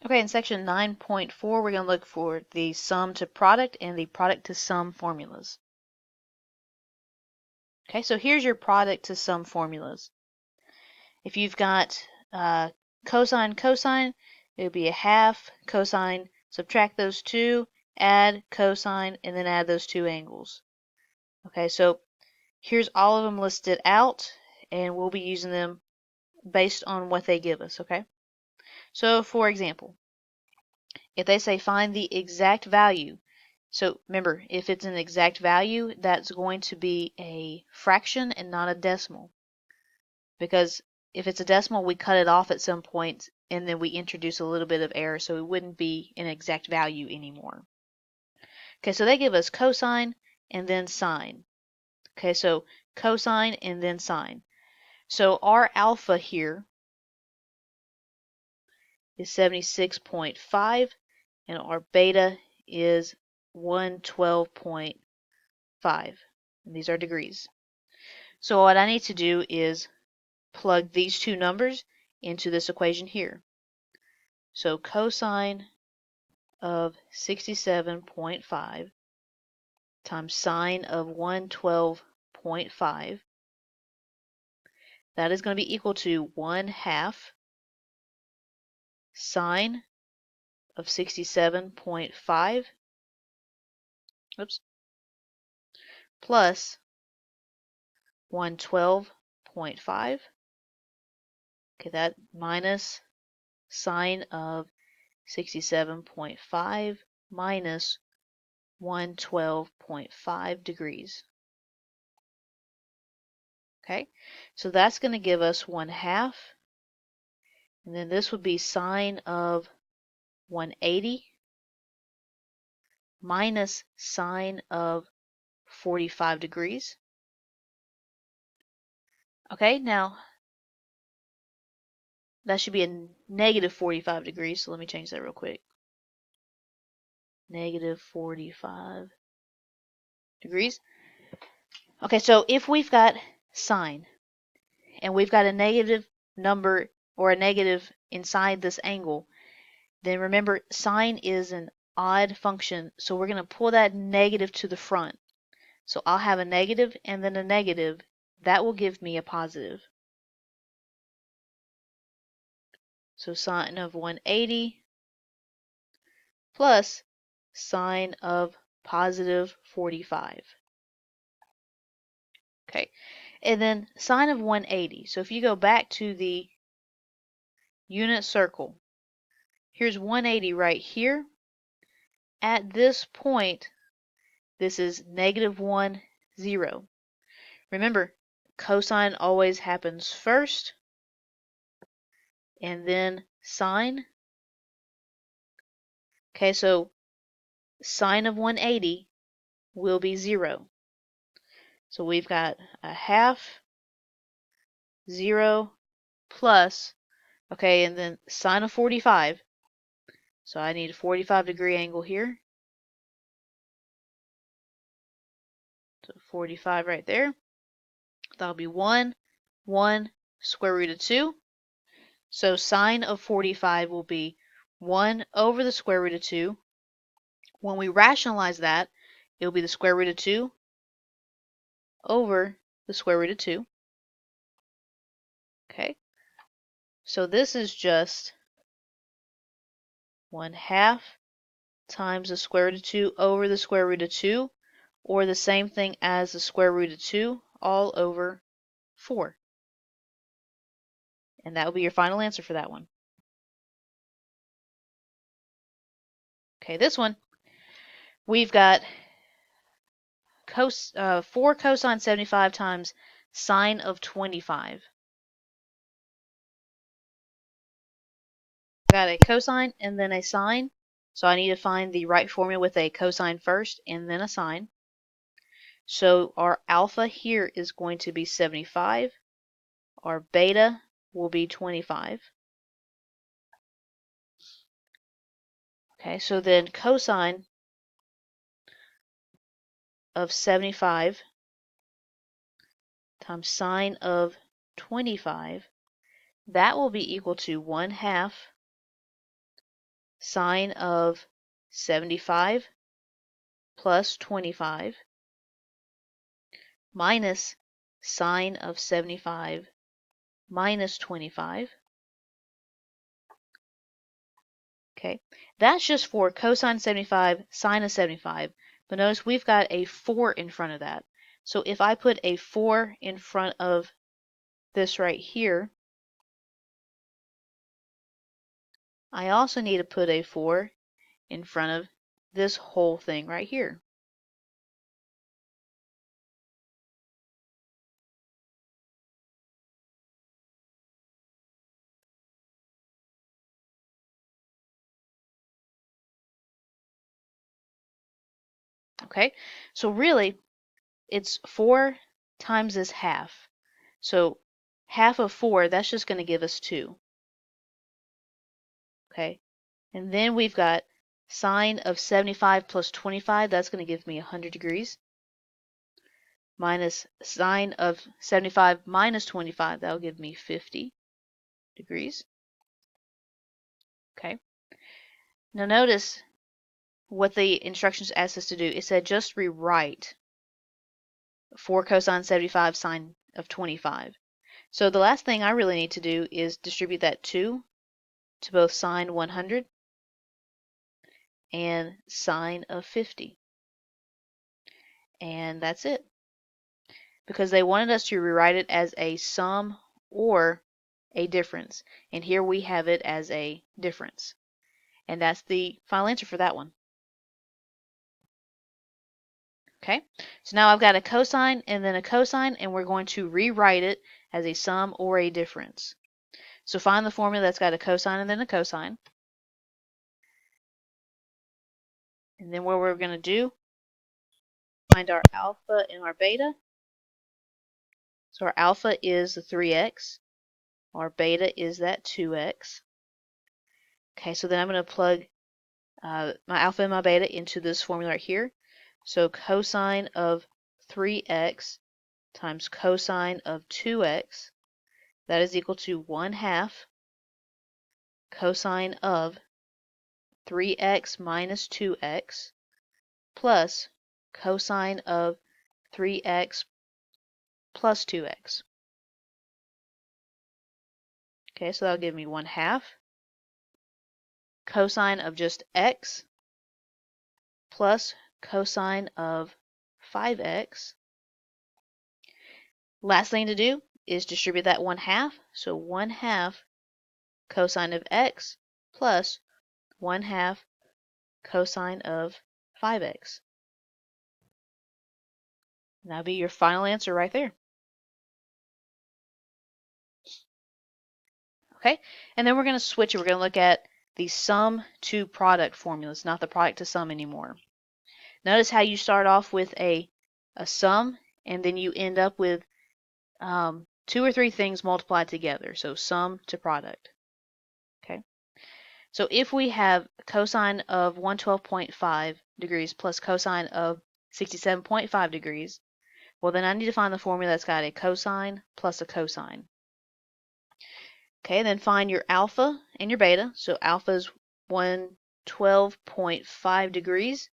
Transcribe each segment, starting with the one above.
Okay, in section 9.4, we're going to look for the sum to product and the product to sum formulas. Okay, so here's your product to sum formulas. If you've got cosine, cosine, it would be a half cosine, subtract those two, add cosine, and then add those two angles. Okay, so here's all of them listed out, and we'll be using them based on what they give us, okay? So, for example, if they say find the exact value, so remember, if it's an exact value, that's going to be a fraction and not a decimal. Because if it's a decimal, we cut it off at some point and then we introduce a little bit of error, so it wouldn't be an exact value anymore. Okay, so they give us cosine and then sine. Okay, so cosine and then sine. So our alpha here is 76.5 and our beta is 112.5. And these are degrees. So what I need to do is plug these two numbers into this equation here. So cosine of 67.5 times sine of 112.5, that is going to be equal to 1/2 sine of 67.5, oops, plus 112.5. Okay, that minus sine of 67.5 minus 112.5 degrees. Okay, so that's going to give us 1/2, and then this would be sine of 180 minus sine of 45 degrees. Okay, now that should be a negative 45 degrees, so let me change that real quick. Negative 45 degrees. Okay, so if we've got sine and we've got a negative number or a negative inside this angle, then remember sine is an odd function, so we're going to pull that negative to the front. So I'll have a negative and then a negative. That will give me a positive. So sine of 180 plus sine of positive 45. Okay, and then sine of 180. So if you go back to the unit circle, here's 180 right here. At this point, this is negative 1, 0. Remember, cosine always happens first, and then sine. Okay, so sine of 180 will be 0. So we've got a half, 0, plus, okay, and then sine of 45. So I need a 45-degree angle here. So 45 right there. That'll be 1, 1, square root of 2. So sine of 45 will be 1 over the square root of 2. When we rationalize that, it will be the square root of 2 over the square root of 2. Okay, so this is just 1/2 times the square root of 2 over the square root of 2, or the same thing as the square root of 2 all over 4. And that will be your final answer for that one. Okay, this one, we've got 4 cosine 75 times sine of 25. I've got a cosine and then a sine, so I need to find the right formula with a cosine first and then a sine. So our alpha here is going to be 75. Our beta will be 25. Okay, so then cosine of 75 times sine of 25, that will be equal to 1/2 sine of 75 plus 25 minus sine of 75 minus 25. Okay, that's just for cosine 75, sine of 75. But notice we've got a 4 in front of that. So if I put a 4 in front of this right here, I also need to put a 4 in front of this whole thing right here. Okay, so really it's 4 times this half. So half of 4, that's just going to give us 2. Okay, and then we've got sine of 75 plus 25, that's going to give me 100 degrees. Minus sine of 75 minus 25, that'll give me 50 degrees. Okay, now notice what the instructions asked us to do. It said just rewrite 4 cosine 75 sine of 25. So the last thing I really need to do is distribute that 2 to both sine 100 and sine of 50. And that's it. Because they wanted us to rewrite it as a sum or a difference. And here we have it as a difference. And that's the final answer for that one. Okay, so now I've got a cosine and then a cosine, and we're going to rewrite it as a sum or a difference. So find the formula that's got a cosine and then a cosine. And then what we're going to do, find our alpha and our beta. So our alpha is the 3x. Our beta is that 2x. Okay, so then I'm going to plug my alpha and my beta into this formula right here. So cosine of 3x times cosine of 2x, that is equal to 1/2 cosine of 3x minus 2x plus cosine of 3x plus 2x. Okay, so that'll give me 1/2 cosine of just x plus cosine of 5x. Last thing to do is distribute that 1/2. So 1/2 cosine of x plus 1/2 cosine of 5x. That'll be your final answer right there. Okay, and then we're going to switch it. We're going to look at the sum to product formulas, not the product to sum anymore. Notice how you start off with a sum, and then you end up with 2 or 3 things multiplied together. So sum to product. Okay, so if we have cosine of 112.5 degrees plus cosine of 67.5 degrees, well then I need to find the formula that's got a cosine plus a cosine. Okay, then find your alpha and your beta. So alpha is 112.5 degrees,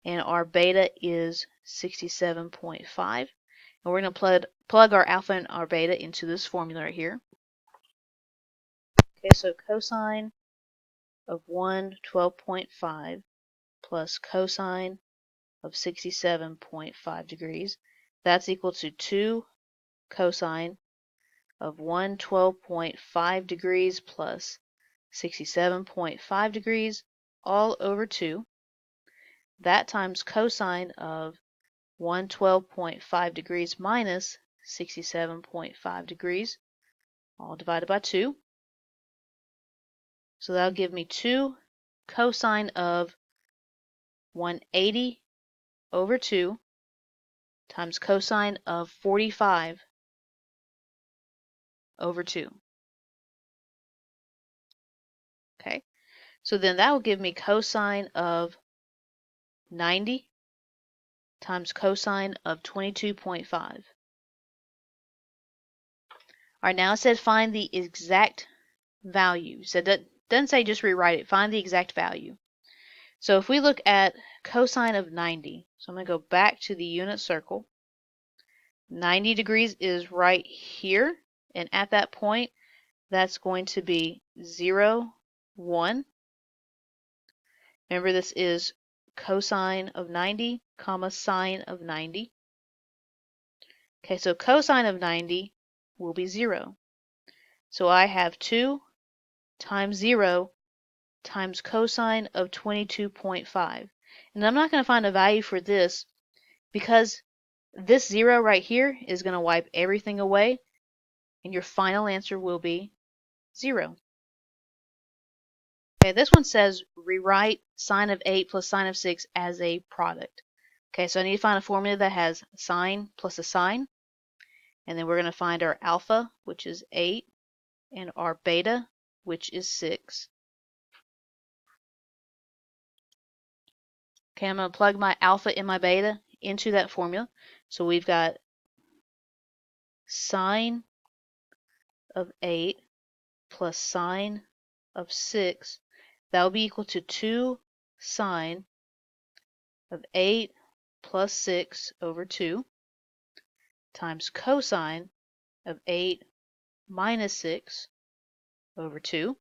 and our beta is 67.5. And we're going to plug our alpha and our beta into this formula right here. Okay, so cosine of 112.5 plus cosine of 67.5 degrees, that's equal to 2 cosine of 112.5 degrees plus 67.5 degrees all over 2. That times cosine of 112.5 degrees minus 67.5 degrees, all divided by 2. So that'll give me 2 cosine of 180 over 2 times cosine of 45 over 2. Okay, so then that will give me cosine of 90 times cosine of 22.5. All right, now it said find the exact value. So doesn't say just rewrite it. Find the exact value. So if we look at cosine of 90, so I'm going to go back to the unit circle. 90 degrees is right here, and at that point, that's going to be 0, 1. Remember, this is cosine of 90, comma, sine of 90. Okay, so cosine of 90 will be 0. So I have 2 times 0 times cosine of 22.5. And I'm not going to find a value for this because this 0 right here is going to wipe everything away, and your final answer will be 0. Okay, this one says rewrite sine of 8 plus sine of 6 as a product. Okay, so I need to find a formula that has sine plus a sine, and then we're going to find our alpha, which is 8, and our beta, which is 6. Okay, I'm going to plug my alpha and my beta into that formula. So we've got sine of 8 plus sine of 6. That will be equal to 2 sine of 8 plus 6 over 2 times cosine of 8 minus 6 over 2.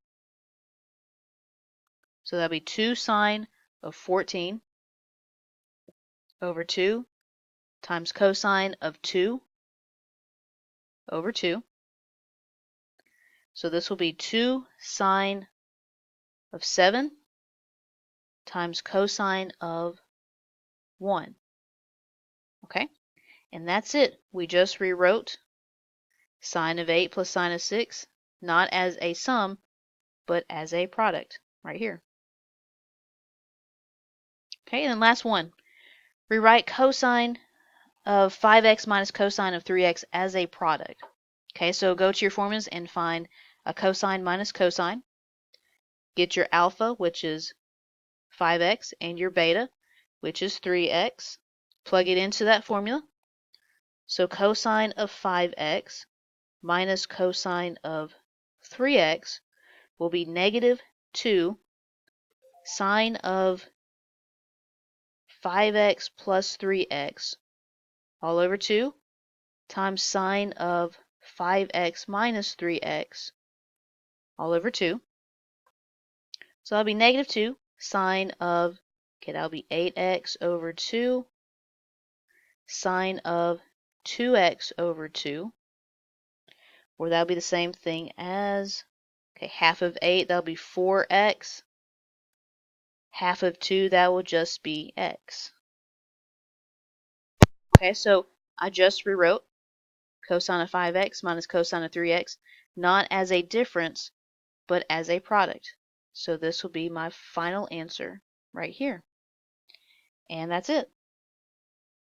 So that'll be 2 sine of 14 over 2 times cosine of 2 over 2. So this will be 2 sine of 7 times cosine of 1. Okay, and that's it. We just rewrote sine of 8 plus sine of 6, not as a sum, but as a product right here. Okay, and then last one. Rewrite cosine of 5x minus cosine of 3x as a product. Okay, so go to your formulas and find a cosine minus cosine. Get your alpha, which is 5x, and your beta, which is 3x. Plug it into that formula. So cosine of 5x minus cosine of 3x will be negative 2 sine of 5x plus 3x all over 2 times sine of 5x minus 3x all over 2. So that'll be negative 2 sine of, okay, that'll be 8x over 2 sine of 2x over 2, or that'll be the same thing as, okay, half of 8, that'll be 4x. Half of 2, that will just be x. Okay, so I just rewrote cosine of 5x minus cosine of 3x, not as a difference, but as a product. So this will be my final answer right here. And that's it.